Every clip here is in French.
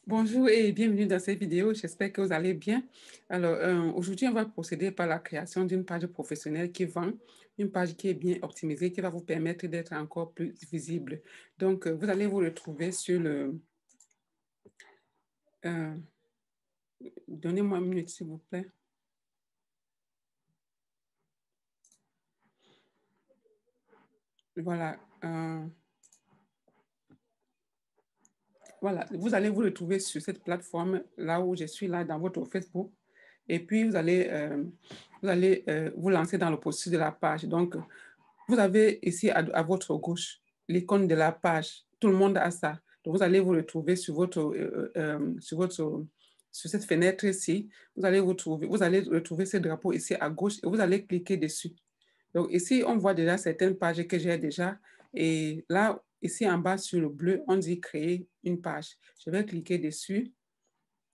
Bonjour et bienvenue dans cette vidéo. J'espère que vous allez bien. Alors, aujourd'hui, on va procéder par la création d'une page professionnelle qui vend, une page qui est bien optimisée, qui va vous permettre d'être encore plus visible. Donc, vous allez vous retrouver sur le... euh, donnez-moi une minute, s'il vous plaît. Voilà. Voilà, vous allez vous retrouver sur cette plateforme, là où je suis, là, dans votre Facebook. Et puis, vous allez vous lancer dans le processus de la page. Donc, vous avez ici à votre gauche l'icône de la page. Tout le monde a ça. Donc, vous allez vous retrouver sur cette fenêtre ici. Vous allez retrouver ce drapeau ici à gauche et vous allez cliquer dessus. Donc, ici, on voit déjà certaines pages que j'ai déjà. Et là, ici en bas sur le bleu, on dit créer une page. Je vais cliquer dessus.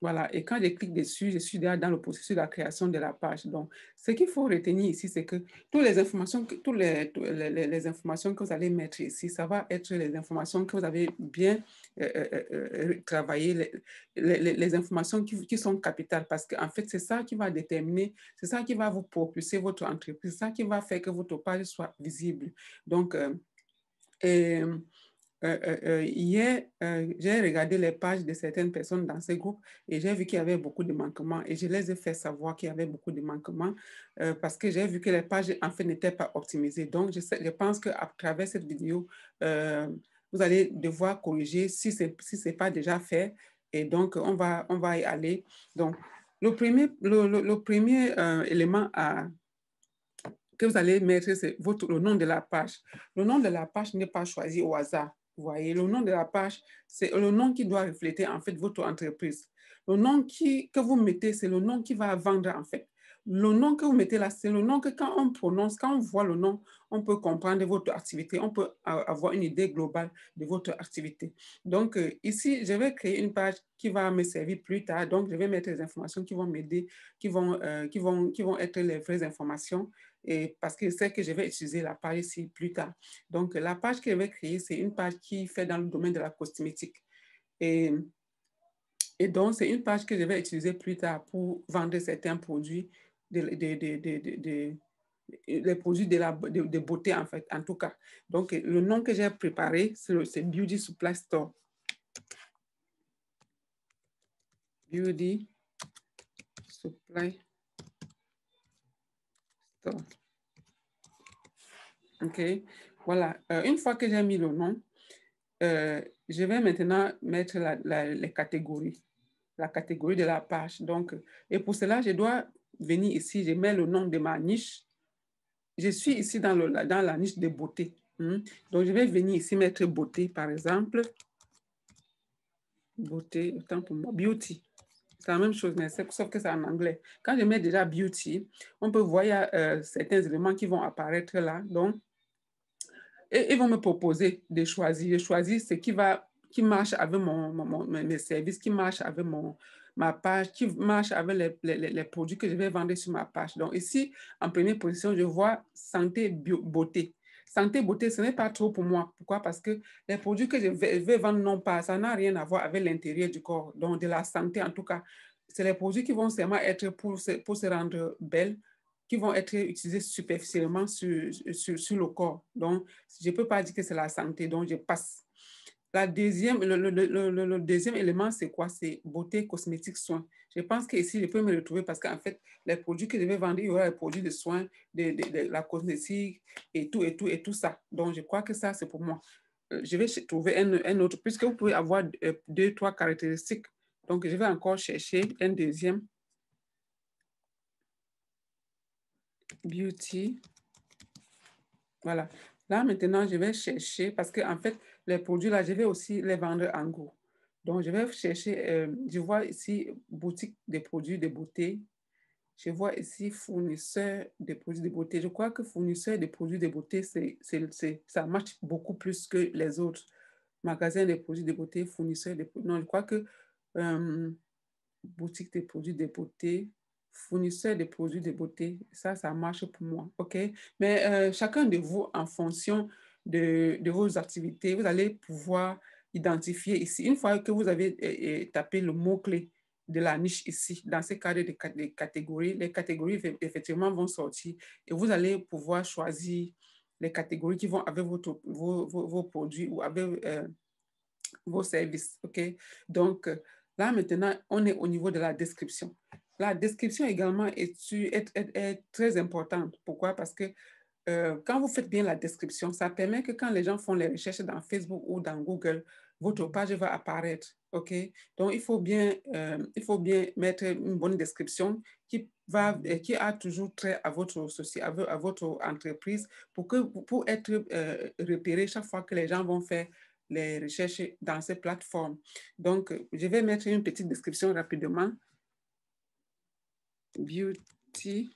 Voilà, et quand je clique dessus, je suis déjà dans le processus de la création de la page. Donc, ce qu'il faut retenir ici, c'est que toutes les informations, les informations que vous allez mettre ici, ça va être les informations que vous avez bien travaillées, les informations qui sont capitales, parce qu'en fait, c'est ça qui va déterminer, c'est ça qui va vous propulser votre entreprise, c'est ça qui va faire que votre page soit visible. Donc, et, hier, j'ai regardé les pages de certaines personnes dans ces groupes et j'ai vu qu'il y avait beaucoup de manquements et je les ai fait savoir qu'il y avait beaucoup de manquements parce que j'ai vu que les pages, en fait, n'étaient pas optimisées. Donc, je pense qu'à travers cette vidéo, euh, vous allez devoir corriger si c'est pas déjà fait. Et donc, on va y aller. Donc, le premier élément que vous allez mettre, c'est le nom de la page. Le nom de la page n'est pas choisi au hasard. Vous voyez, le nom de la page, c'est le nom qui doit refléter en fait votre entreprise. Le nom que vous mettez, c'est le nom qui va vendre en fait. Le nom que vous mettez là, c'est le nom que quand on prononce, quand on voit le nom, on peut comprendre votre activité, on peut avoir une idée globale de votre activité. Donc, ici, je vais créer une page qui va me servir plus tard. Donc, je vais mettre les informations qui vont m'aider, qui vont être les vraies informations et parce que c'est que je vais utiliser la page ici plus tard. Donc, la page que je vais créer, c'est une page qui fait dans le domaine de la cosmétique. Et, et donc, c'est une page que je vais utiliser plus tard pour vendre certains produits, les produits de beauté, en fait, en tout cas. Donc, le nom que j'ai préparé, c'est Beauty Supply Store. Beauty Supply Store. OK. Voilà. Une fois que j'ai mis le nom, je vais maintenant mettre les catégories, la catégorie de la page. Donc, et pour cela, je dois venir ici, je mets le nom de ma niche. Je suis ici dans la niche de beauté. Donc, je vais venir ici mettre beauté, par exemple. Beauté, autant pour moi, beauty. C'est la même chose, mais sauf que c'est en anglais. Quand je mets déjà beauty, on peut voir certains éléments qui vont apparaître là. Donc, et ils vont me proposer de choisir. Je choisis ce qui marche avec mes services, qui marche avec ma page, qui marche avec les produits que je vais vendre sur ma page. Donc ici, en première position, je vois santé, beauté. Santé, beauté, ce n'est pas trop pour moi. Pourquoi? Parce que les produits que je vais vendre non pas, ça n'a rien à voir avec l'intérieur du corps. Donc de la santé, en tout cas, c'est les produits qui vont seulement être pour se rendre belle, qui vont être utilisés superficiellement sur le corps. Donc, je ne peux pas dire que c'est la santé, donc je passe. Le deuxième élément, c'est quoi? C'est beauté, cosmétique, soins. Je pense qu'ici, je peux me retrouver parce qu'en fait, les produits que je vais vendre, il y aura les produits de soins, de la cosmétique et tout ça. Donc, je crois que ça, c'est pour moi. Je vais trouver un autre, puisque vous pouvez avoir deux, trois caractéristiques. Donc, je vais encore chercher un deuxième. Beauty. Voilà. Là, maintenant, je vais chercher parce que en fait, les produits là, je vais aussi les vendre en gros. Donc, je vais chercher, je vois ici boutique des produits de beauté. Je vois ici fournisseur de produits de beauté. Je crois que fournisseur de produits de beauté, ça marche beaucoup plus que les autres. Magasins de produits de beauté, fournisseur de produits. Non, je crois que euh, boutique de produits de beauté, fournisseur de produits de beauté, ça marche pour moi. OK? Mais chacun de vous, en fonction de vos activités, vous allez pouvoir identifier ici. Une fois que vous avez tapé le mot-clé de la niche ici, dans ce cadre de catégories, les catégories effectivement vont sortir et vous allez pouvoir choisir les catégories qui vont avec vos produits ou avec vos services. OK? Donc, là, maintenant, on est au niveau de la description. La description également est très importante. Pourquoi? Parce que quand vous faites bien la description, ça permet que quand les gens font les recherches dans Facebook ou dans Google, votre page va apparaître. OK? Donc, il faut bien mettre une bonne description qui a toujours trait à votre société, à votre entreprise pour être repéré chaque fois que les gens vont faire les recherches dans ces plateformes. Donc, je vais mettre une petite description rapidement. Beauty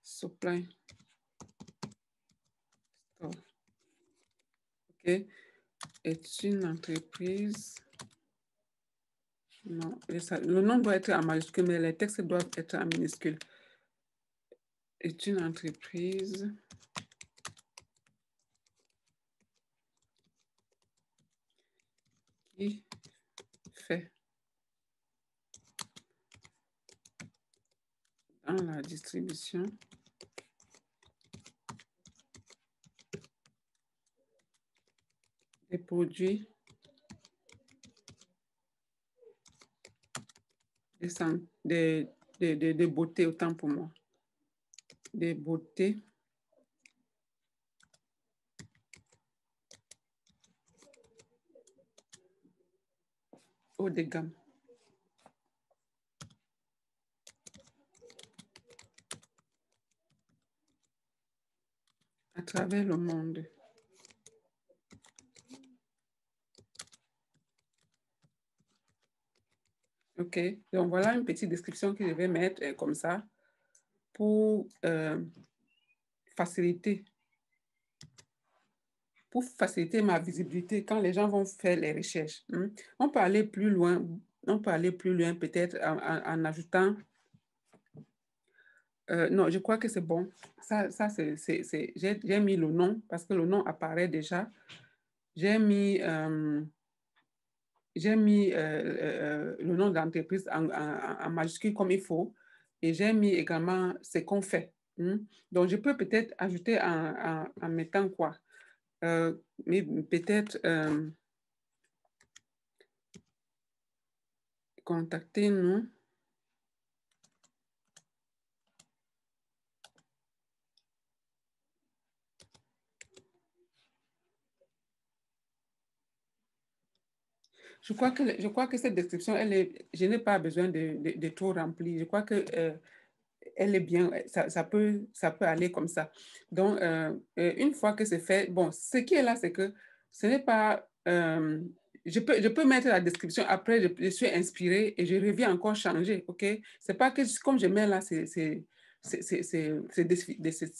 Supply Store. OK. Est une entreprise. Non, le nom doit être en majuscule, mais les textes doivent être en minuscule. Est une entreprise qui fait dans la distribution des produits de beauté, autant pour moi. De beauté haut de gamme. À travers le monde. OK. Donc, voilà une petite description que je vais mettre comme ça pour faciliter ma visibilité quand les gens vont faire les recherches. On peut aller plus loin, peut-être en ajoutant... non, je crois que c'est bon. J'ai mis le nom parce que le nom apparaît déjà. J'ai mis le nom de l'entreprise en majuscule comme il faut et j'ai mis également ce qu'on fait. Donc, je peux peut-être ajouter en mettant quoi? Mais peut-être contactez-nous. Je crois que cette description, je n'ai pas besoin de tout remplir. Je crois que elle est bien, ça peut aller comme ça. Donc, une fois que c'est fait, bon, ce qui est là, c'est que ce n'est pas... je peux mettre la description, après, je suis inspirée et je reviens encore changer, OK? C'est pas que comme je mets là, c'est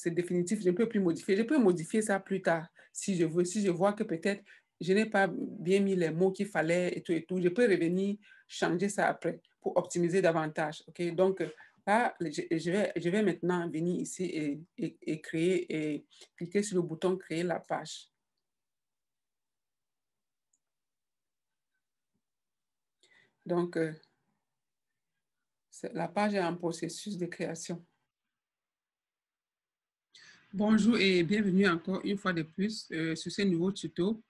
définitif, je ne peux plus modifier. Je peux modifier ça plus tard, si je veux, si je vois que peut-être je n'ai pas bien mis les mots qu'il fallait et tout. Je peux revenir changer ça après pour optimiser davantage, OK? Donc, là, je vais maintenant venir ici et créer et cliquer sur le bouton créer la page. Donc, la page est en processus de création. Bonjour et bienvenue encore une fois de plus sur ce nouveau tuto.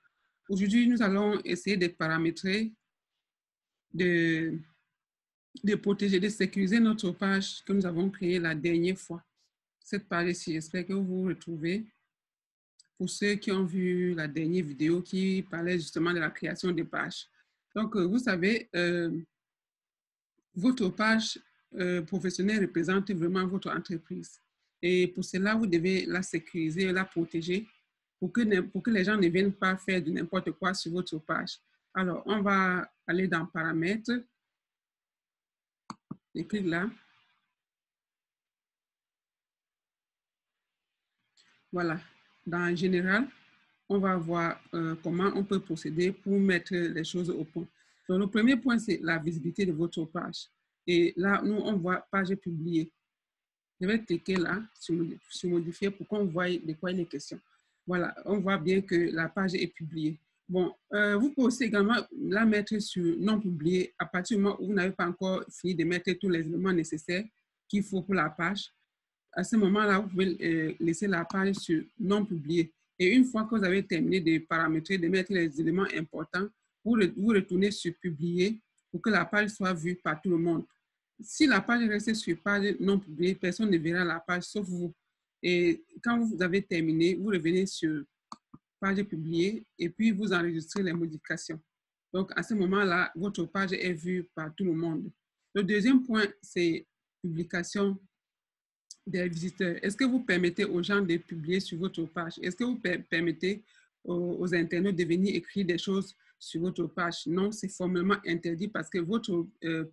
Aujourd'hui, nous allons essayer de paramétrer, de protéger, de sécuriser notre page que nous avons créée la dernière fois. Cette page-ci, j'espère que vous vous retrouvez. Pour ceux qui ont vu la dernière vidéo qui parlait justement de la création des pages. Donc, vous savez, votre page professionnelle représente vraiment votre entreprise. Et pour cela, vous devez la sécuriser, la protéger pour que les gens ne viennent pas faire de n'importe quoi sur votre page. Alors, on va aller dans Paramètres. Je clique là. Voilà. Dans Général, on va voir comment on peut procéder pour mettre les choses au point. Donc, le premier point, c'est la visibilité de votre page. Et là, nous, on voit page publiée. Je vais cliquer là sur modifier pour qu'on voit de quoi il est question. Voilà, on voit bien que la page est publiée. Bon, vous pouvez aussi également la mettre sur non publié à partir du moment où vous n'avez pas encore fini de mettre tous les éléments nécessaires qu'il faut pour la page. À ce moment-là, vous pouvez laisser la page sur non publié. Et une fois que vous avez terminé de paramétrer, de mettre les éléments importants, vous retournez sur publier pour que la page soit vue par tout le monde. Si la page reste sur page non publiée, personne ne verra la page sauf vous. Et quand vous avez terminé, vous revenez sur page publiée et puis vous enregistrez les modifications. Donc, à ce moment-là, votre page est vue par tout le monde. Le deuxième point, c'est publication des visiteurs. Est-ce que vous permettez aux gens de publier sur votre page? Est-ce que vous permettez aux internautes de venir écrire des choses sur votre page? Non, c'est formellement interdit parce que votre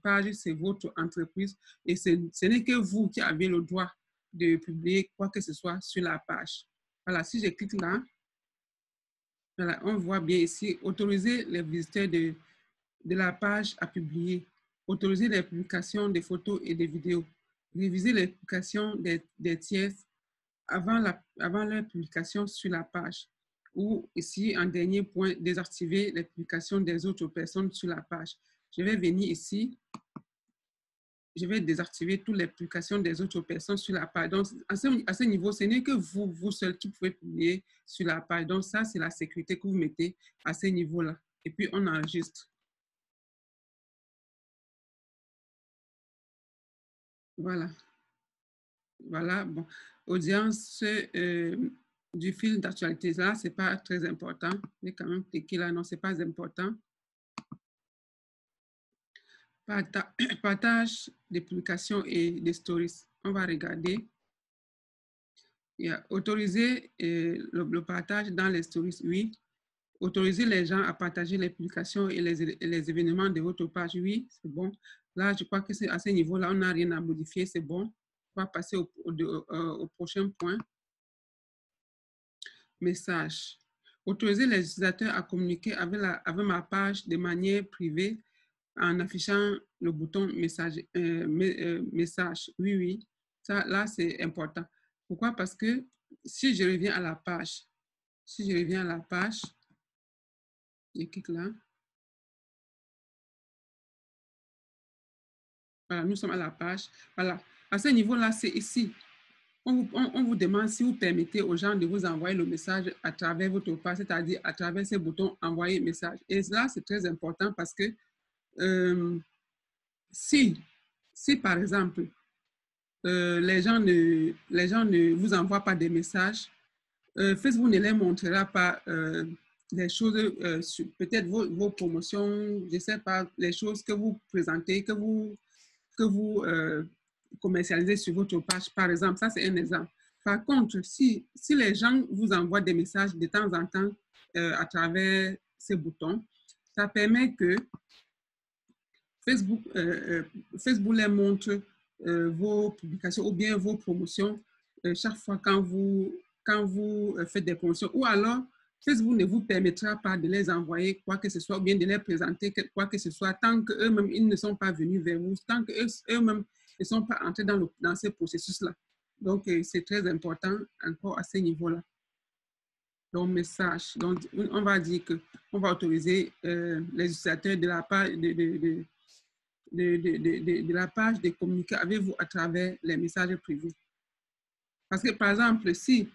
page, c'est votre entreprise et ce n'est que vous qui avez le droit de publier quoi que ce soit sur la page. Voilà, si je clique là, voilà, on voit bien ici, autoriser les visiteurs de la page à publier, autoriser les publications des photos et des vidéos, réviser les publications des tiers avant leur publication sur la page. Ou ici, en dernier point, désactiver les publications des autres personnes sur la page. Je vais venir ici, je vais désactiver toutes les publications des autres personnes sur la page. Donc, à ce niveau, ce n'est que vous seul qui pouvez publier sur la page. Donc, ça, c'est la sécurité que vous mettez à ce niveau-là. Et puis, on enregistre. Voilà. Voilà, bon. Audience du fil d'actualité, là, ce n'est pas très important. Je vais quand même cliquer là, non, ce n'est pas important. Partage des publications et des stories. On va regarder. Il y a autoriser le partage dans les stories, oui. Autoriser les gens à partager les publications et les événements de votre page, oui, c'est bon. Là, je crois que c'est à ce niveau-là, on n'a rien à modifier, c'est bon. On va passer au prochain point. Message. Autoriser les utilisateurs à communiquer avec ma page de manière privée en affichant le bouton message. Message. Oui, oui. Ça, là, c'est important. Pourquoi? Parce que si je reviens à la page, je clique là. Voilà, nous sommes à la page. Voilà. À ce niveau-là, c'est ici. On vous demande si vous permettez aux gens de vous envoyer le message à travers votre page, c'est-à-dire à travers ces boutons envoyer message. Et là, c'est très important parce que si par exemple, les gens ne vous envoient pas des messages, Facebook ne les montrera pas les choses, peut-être vos promotions, je ne sais pas, les choses que vous présentez, que vous commercialisez sur votre page, par exemple. Ça, c'est un exemple. Par contre, si les gens vous envoient des messages de temps en temps à travers ces boutons, ça permet que Facebook les montre vos publications ou bien vos promotions chaque fois quand vous faites des promotions. Ou alors, Facebook ne vous permettra pas de les envoyer quoi que ce soit ou bien de les présenter quoi que ce soit tant qu'eux-mêmes, ils ne sont pas venus vers vous, tant qu'eux-mêmes ne sont pas entrés dans ce processus-là. Donc, c'est très important encore à ce niveau-là. Donc, message. Donc, on va dire qu'on va autoriser les utilisateurs de la page de la page de communiquer avec vous à travers les messages privés. Parce que, par exemple, si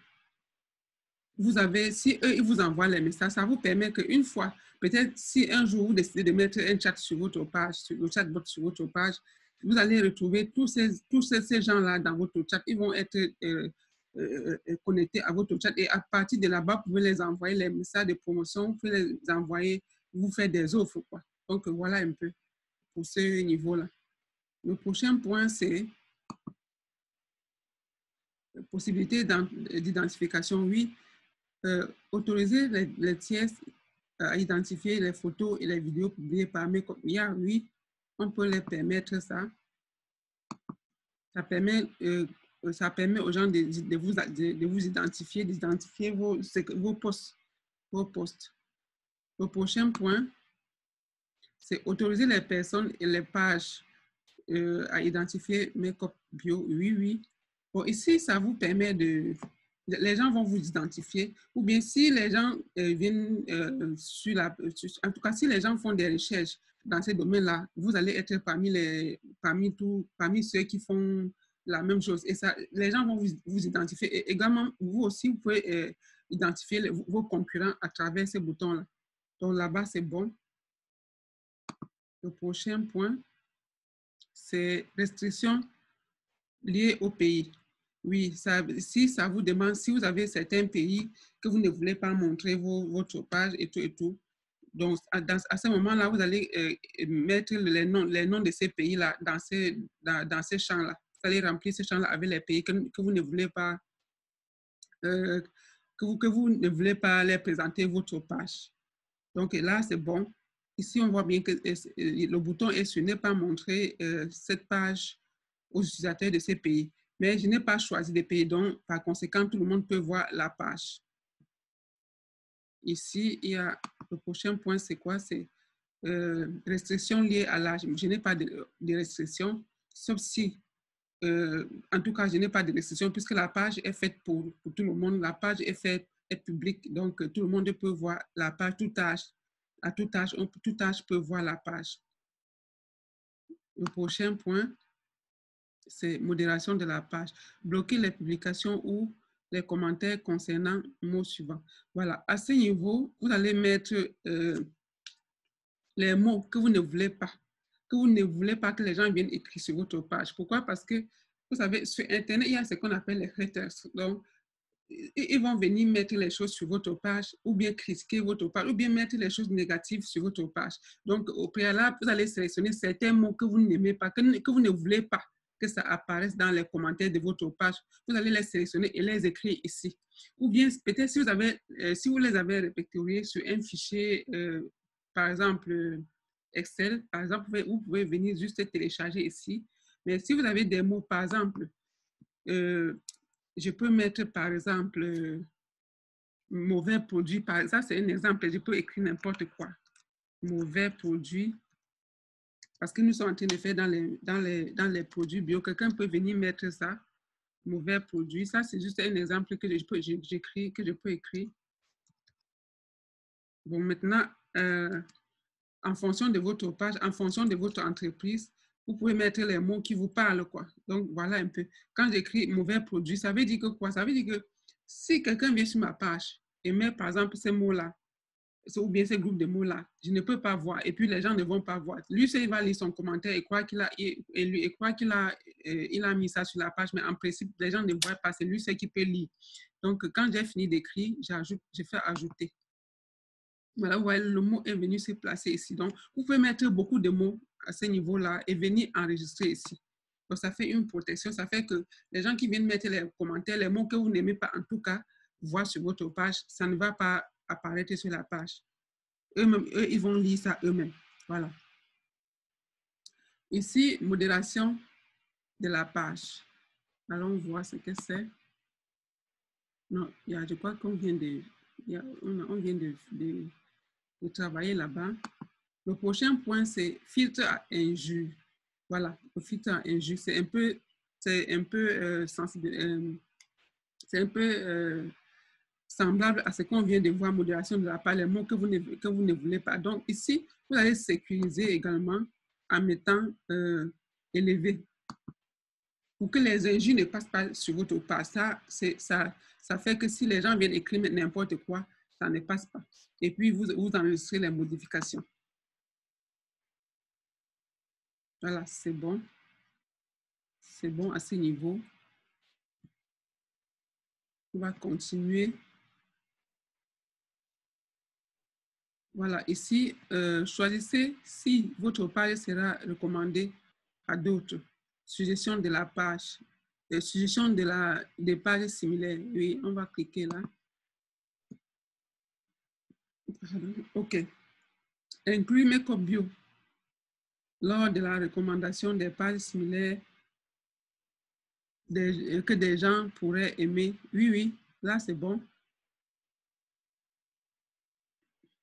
eux, ils vous envoient les messages, ça vous permet qu'une fois, peut-être si un jour vous décidez de mettre un chat sur votre page, sur le chatbot sur votre page, vous allez retrouver tous ces gens-là dans votre chat. Ils vont être connectés à votre chat et à partir de là-bas, vous pouvez les envoyer les messages de promotion, vous pouvez les envoyer, vous faire des offres, quoi. Donc, voilà un peu pour ce niveau-là. Le prochain point, c'est la possibilité d'identification. Oui, autoriser les tiers à identifier les photos et les vidéos publiées par mes copieurs. Oui, on peut les permettre ça. Ça permet aux gens de vous identifier, d'identifier vos posts. Le prochain point, c'est autoriser les personnes et les pages à identifier mes copies bio. Oui, oui. Bon, ici, ça vous permet les gens vont vous identifier. Ou bien si les gens viennent en tout cas, si les gens font des recherches dans ces domaines-là, vous allez être parmi ceux qui font la même chose. Et ça, les gens vont vous identifier. Et également, vous aussi, vous pouvez identifier vos concurrents à travers ces boutons-là. Donc là-bas, c'est bon. Le prochain point, c'est restrictions liées au pays. Oui, si ça vous demande, si vous avez certains pays que vous ne voulez pas montrer votre page et tout, donc à ce moment-là, vous allez mettre les noms de ces pays-là dans ces champs-là. Vous allez remplir ces champs-là avec les pays que vous ne voulez pas, que vous ne voulez pas les présenter votre page. Donc là, c'est bon. Ici, on voit bien que le bouton est sur ne pas montrer cette page aux utilisateurs de ces pays. Mais je n'ai pas choisi de pays, donc par conséquent, tout le monde peut voir la page. Ici, il y a le prochain point, c'est quoi? C'est restrictions liées à l'âge. Je n'ai pas de restrictions, sauf si, en tout cas, je n'ai pas de restrictions puisque la page est faite pour tout le monde. La page est publique, donc tout le monde peut voir la page, tout âge. À tout âge peut voir la page. Le prochain point, c'est modération de la page. Bloquer les publications ou les commentaires concernant le mot suivant. Voilà, à ce niveau, vous allez mettre les mots que vous ne voulez pas, que les gens viennent écrire sur votre page. Pourquoi? Parce que, vous savez, sur Internet, il y a ce qu'on appelle les haters. Donc, ils vont venir mettre les choses sur votre page ou bien critiquer votre page ou bien mettre les choses négatives sur votre page. Donc, au préalable, vous allez sélectionner certains mots que vous n'aimez pas, que vous ne voulez pas que ça apparaisse dans les commentaires de votre page. Vous allez les sélectionner et les écrire ici. Ou bien, peut-être si vous les avez répertoriés sur un fichier, par exemple, Excel, par exemple, vous pouvez venir juste télécharger ici. Mais si vous avez des mots, par exemple, je peux mettre, par exemple, mauvais produit. Ça, c'est un exemple. Je peux écrire n'importe quoi. Mauvais produit. Parce que nous sommes en train de faire dans les produits bio. Quelqu'un peut venir mettre ça. Mauvais produit. Ça, c'est juste un exemple que je peux écrire. Bon, maintenant, en fonction de votre page, en fonction de votre entreprise, vous pouvez mettre les mots qui vous parlent, quoi. Donc, voilà un peu. Quand j'écris mauvais produit, ça veut dire que quoi? Ça veut dire que si quelqu'un vient sur ma page et met, par exemple, ces mots-là, ou bien ces groupes de mots-là, je ne peux pas voir. Et puis, les gens ne vont pas voir. Lui, il va lire son commentaire et croire qu'il a mis ça sur la page, mais en principe, les gens ne voient pas. C'est lui, c'est qui peut lire. Donc, quand j'ai fini d'écrire, je fais ajouter. Voilà, vous voyez, le mot est venu se placer ici. Donc, vous pouvez mettre beaucoup de mots à ce niveau-là et venir enregistrer ici. Donc, ça fait une protection. Ça fait que les gens qui viennent mettre les commentaires, les mots que vous n'aimez pas, en tout cas, voir sur votre page, ça ne va pas apparaître sur la page. Eux-mêmes, ils vont lire ça eux-mêmes. Voilà. Ici, modération de la page. Allons voir ce que c'est. Non, je crois qu'on vient on vient de travailler là-bas. Le prochain point, c'est filtre à injure. Voilà, le filtre à injure, c'est un peu semblable à ce qu'on vient de voir, modération de la page, les mots que vous ne voulez pas. Donc ici, vous allez sécuriser également en mettant élevé pour que les injures ne passent pas sur votre page. Ça fait que si les gens viennent écrire n'importe quoi, ça ne passe pas. Et puis, vous enregistrez les modifications. Voilà, c'est bon. C'est bon à ce niveau. On va continuer. Voilà, ici, choisissez si votre page sera recommandée à d'autres. Suggestion de la page. Suggestion des pages similaires. Oui, on va cliquer là. OK. Inclure mes copies bio lors de la recommandation des pages similaires que des gens pourraient aimer. Oui, oui, là, c'est bon.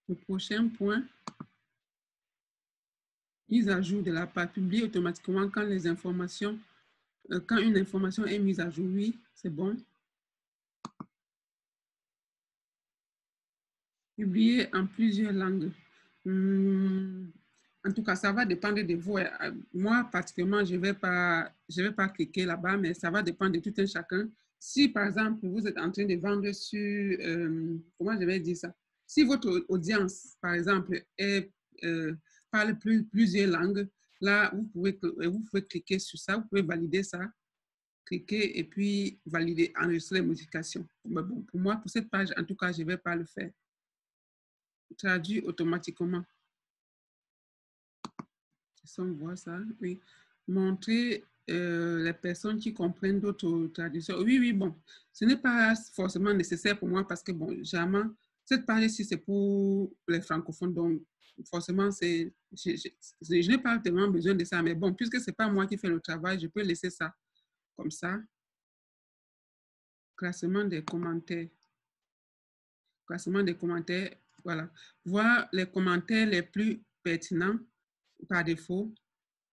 Le prochain point, mise à jour de la page, publier automatiquement quand une information est mise à jour. Oui, c'est bon. Publier en plusieurs langues. En tout cas, ça va dépendre de vous. Moi, particulièrement, je vais pas cliquer là-bas, mais ça va dépendre de tout un chacun. Si, par exemple, vous êtes en train de vendre sur, comment je vais dire ça? Si votre audience, par exemple, parle plusieurs langues, là, vous pouvez cliquer sur ça, vous pouvez valider ça, cliquer et puis valider, enregistrer les modifications. Mais bon, pour moi, pour cette page, en tout cas, je ne vais pas le faire. Traduit automatiquement. Si on voit ça, oui. Montrer les personnes qui comprennent d'autres traductions. Oui, oui, bon. Ce n'est pas forcément nécessaire pour moi parce que, bon, jamais, cette page-ci, c'est pour les francophones. Donc, forcément, je n'ai pas tellement besoin de ça. Mais bon, puisque ce n'est pas moi qui fais le travail, je peux laisser ça comme ça. Classement des commentaires. Classement des commentaires, voilà. Voir les commentaires les plus pertinents par défaut.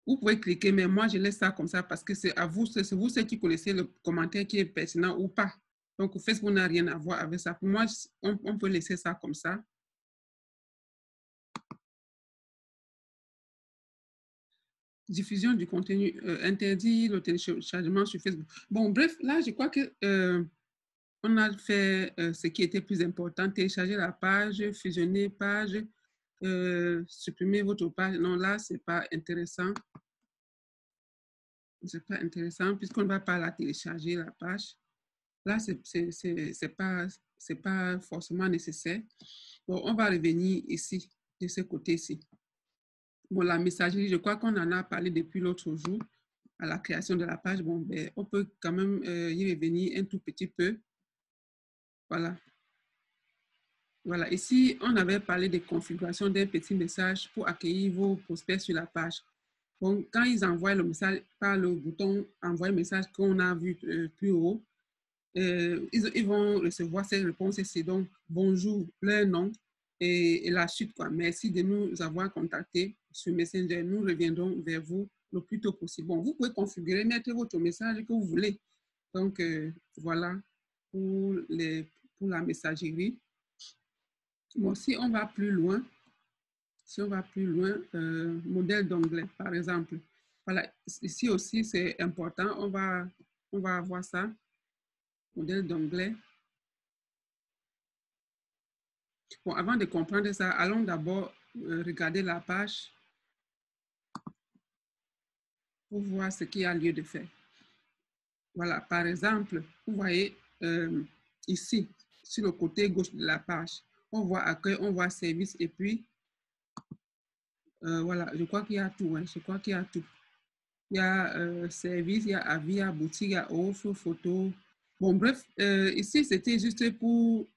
Vous pouvez cliquer, mais moi, je laisse ça comme ça parce que c'est à vous, c'est vous ceux qui connaissez le commentaire qui est pertinent ou pas. Donc, Facebook n'a rien à voir avec ça. Pour moi, on peut laisser ça comme ça. Diffusion du contenu interdit, le téléchargement sur Facebook. Bon, bref, là, je crois que on a fait ce qui était plus important, télécharger la page, fusionner page, supprimer votre page. Non, là, c'est pas intéressant. C'est pas intéressant puisqu'on ne va pas la télécharger, la page. Là, c'est pas forcément nécessaire. Bon, on va revenir ici, de ce côté-ci. Bon, la messagerie, je crois qu'on en a parlé depuis l'autre jour, à la création de la page. Bon, ben, on peut quand même y revenir un tout petit peu. Voilà. Voilà, ici, on avait parlé de configuration d'un petit message pour accueillir vos prospects sur la page. Bon, quand ils envoient le message par le bouton envoyer message qu'on a vu plus haut, ils vont recevoir ces réponses ici. Donc, bonjour, leur nom et la suite, quoi. Merci de nous avoir contactés sur Messenger. Nous reviendrons vers vous le plus tôt possible. Bon, vous pouvez configurer, mettre votre message que vous voulez. Donc, voilà pour la messagerie. Bon, si on va plus loin, modèle d'onglet, par exemple. Voilà, ici aussi, c'est important. On va avoir ça. Modèle d'onglet. Bon, avant de comprendre ça, allons d'abord regarder la page pour voir ce qu'il y a lieu de faire. Voilà, par exemple, vous voyez ici, sur le côté gauche de la page, on voit accueil, on voit service et puis voilà, je crois qu'il y a tout. Hein, je crois qu'il y a tout. Il y a service, il y a avis, il y a boutique, il y a offre, photo. Bon, bref, ici, c'était juste pour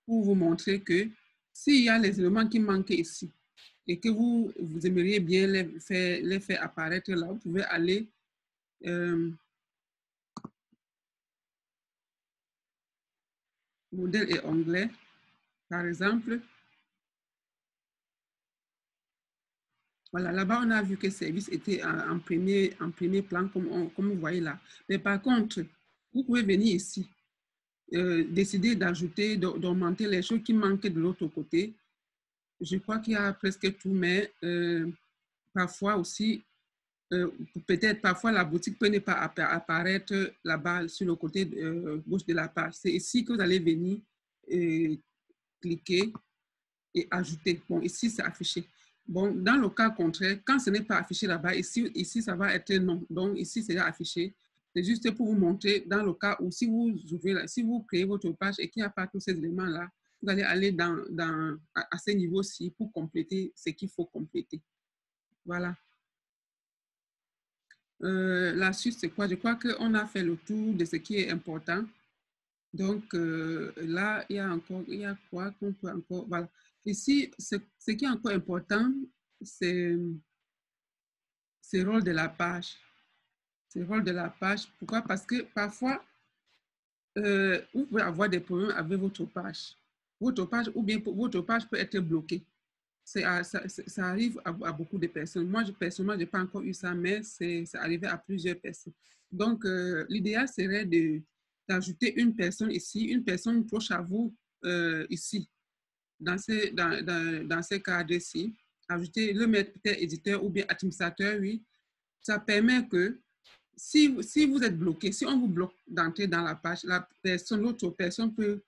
vous montrer que s'il y a les éléments qui manquent ici et que vous aimeriez bien les faire apparaître là, vous pouvez aller modèle et onglet, par exemple. Voilà, là-bas, on a vu que service était en premier plan, comme vous voyez là. Mais par contre, vous pouvez venir ici, décider d'ajouter, d'augmenter les choses qui manquent de l'autre côté. Je crois qu'il y a presque tout, mais parfois aussi, peut-être parfois la boutique peut ne pas apparaître là-bas sur le côté gauche de la page. C'est ici que vous allez venir cliquer et ajouter. Bon, ici, c'est affiché. Bon, dans le cas contraire, quand ce n'est pas affiché là-bas, ici, ça va être non. Donc, ici, c'est affiché. C'est juste pour vous montrer dans le cas où si vous ouvrez, si vous créez votre page et qu'il n'y a pas tous ces éléments-là, vous allez aller à ce niveau-ci pour compléter ce qu'il faut compléter. Voilà. La suite, c'est quoi? Je crois qu'on a fait le tour de ce qui est important. Donc, là, il y a quoi qu'on peut encore... Voilà. Ici, ce qui est encore important, c'est le rôle de la page. C'est le rôle de la page. Pourquoi? Parce que parfois, vous pouvez avoir des problèmes avec votre page. Votre page, ou bien votre page peut être bloquée. Ça arrive à beaucoup de personnes. Moi, personnellement, je n'ai pas encore eu ça, mais c'est arrivé à plusieurs personnes. Donc, l'idéal serait d'ajouter une personne ici, une personne proche à vous ici. dans ces cadres-ci, ajouter, le mettre peut-être éditeur ou bien administrateur, oui, ça permet que si vous êtes bloqué, si on vous bloque d'entrer dans la page, l'autre personne peut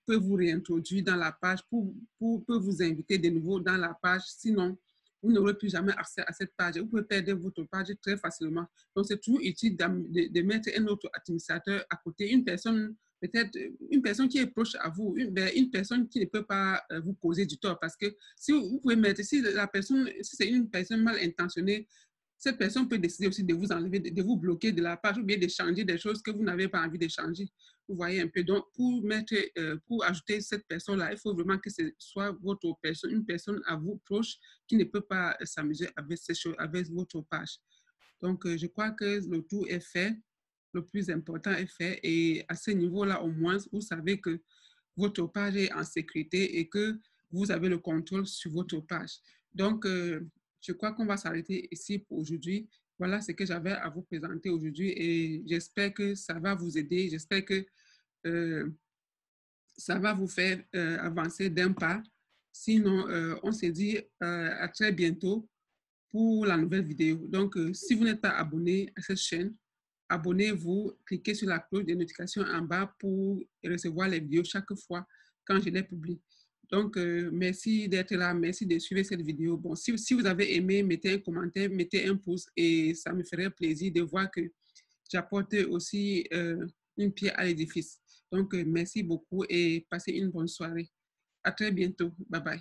vous réintroduire dans la page peut vous inviter de nouveau dans la page. Sinon, vous n'aurez plus jamais accès à cette page. Vous pouvez perdre votre page très facilement. Donc, c'est toujours utile de mettre un autre administrateur à côté, une personne, peut-être une personne qui est proche à vous, une personne qui ne peut pas vous causer du tort. Parce que si vous pouvez mettre, si c'est une personne mal intentionnée, cette personne peut décider aussi de vous enlever, de vous bloquer de la page ou bien de changer des choses que vous n'avez pas envie de changer. Vous voyez un peu. Donc, pour ajouter cette personne-là, il faut vraiment que ce soit une personne à vous proche qui ne peut pas s'amuser avec ces choses, avec votre page. Donc, je crois que le tout est fait. Le plus important est fait. Et à ce niveau-là, au moins, vous savez que votre page est en sécurité et que vous avez le contrôle sur votre page. Donc, je crois qu'on va s'arrêter ici pour aujourd'hui. Voilà ce que j'avais à vous présenter aujourd'hui et j'espère que ça va vous aider. J'espère que ça va vous faire avancer d'un pas. Sinon, on se dit à très bientôt pour la nouvelle vidéo. Donc, si vous n'êtes pas abonné à cette chaîne, abonnez-vous, cliquez sur la cloche de notification en bas pour recevoir les vidéos chaque fois quand je les publie. Donc, merci d'être là, merci de suivre cette vidéo. Bon, si vous avez aimé, mettez un commentaire, mettez un pouce et ça me ferait plaisir de voir que j'apporte aussi une pierre à l'édifice. Donc, merci beaucoup et passez une bonne soirée. À très bientôt. Bye bye.